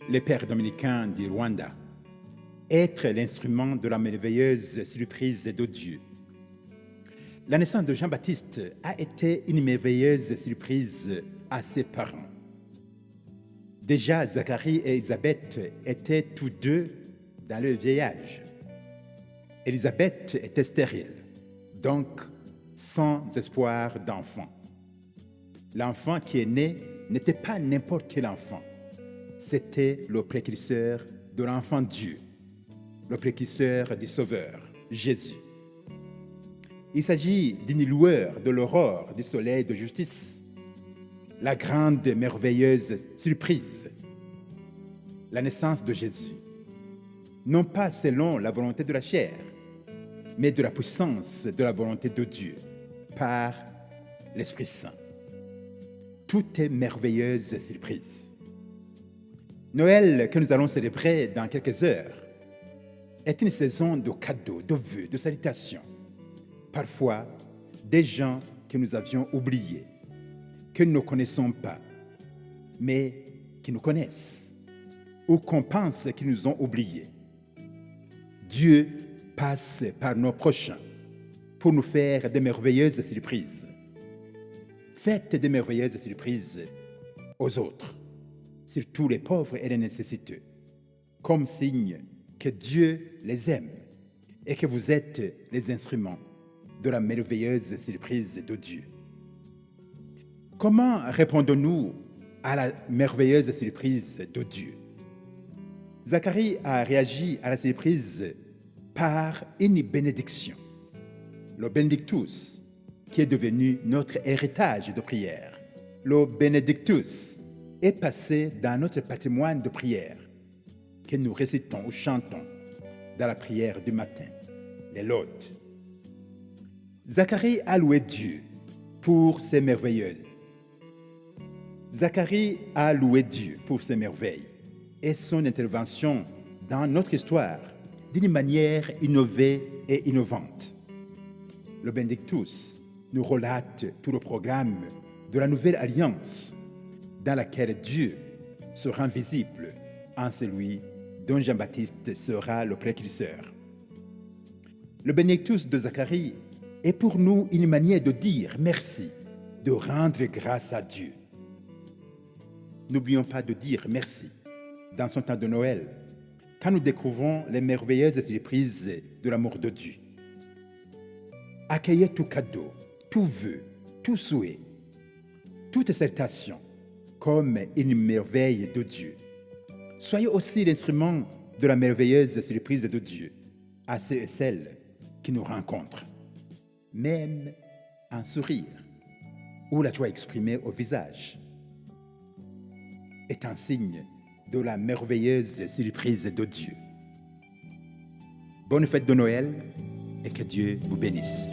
les pères dominicains du Rwanda, être l'instrument de la merveilleuse surprise de Dieu. La naissance de Jean-Baptiste a été une merveilleuse surprise à ses parents. Déjà, Zacharie et Élisabeth étaient tous deux dans le vieil âge. Élisabeth était stérile, donc sans espoir d'enfant. L'enfant qui est né n'était pas n'importe quel enfant. C'était le précurseur de l'enfant Dieu, le précurseur du Sauveur, Jésus. Il s'agit d'une lueur de l'aurore du soleil de justice, la grande et merveilleuse surprise, la naissance de Jésus, non pas selon la volonté de la chair, mais de la puissance de la volonté de Dieu, par l'Esprit Saint. Tout est merveilleuse surprise. Noël, que nous allons célébrer dans quelques heures, est une saison de cadeaux, de vœux, de salutations. Parfois, des gens que nous avions oubliés, que nous ne connaissons pas, mais qui nous connaissent, ou qu'on pense qu'ils nous ont oubliés. Dieu passe par nos prochains pour nous faire de merveilleuses surprises. Faites de merveilleuses surprises aux autres, surtout les pauvres et les nécessiteux, comme signe que Dieu les aime et que vous êtes les instruments de la merveilleuse surprise de Dieu. Comment répondons-nous à la merveilleuse surprise de Dieu? Zacharie a réagi à la surprise par une bénédiction, le Benedictus, qui est devenu notre héritage de prière. Le Benedictus est passé dans notre patrimoine de prière que nous récitons ou chantons dans la prière du matin, les laudes. Zacharie a loué Dieu pour ses merveilleuses. Zacharie a loué Dieu pour ses merveilles et son intervention dans notre histoire d'une manière innovée et innovante. Le Benedictus nous relate tout le programme de la nouvelle alliance dans laquelle Dieu se rend visible en celui dont Jean-Baptiste sera le précurseur. Le Benedictus de Zacharie est pour nous une manière de dire merci, de rendre grâce à Dieu. N'oublions pas de dire merci dans son temps de Noël, quand nous découvrons les merveilleuses surprises de l'amour de Dieu. Accueillez tout cadeau, tout vœu, tout souhait, toute salutation comme une merveille de Dieu. Soyez aussi l'instrument de la merveilleuse surprise de Dieu à ceux et celles qui nous rencontrent. Même un sourire ou la joie exprimée au visage est un signe de la merveilleuse surprise de Dieu. Bonne fête de Noël et que Dieu vous bénisse.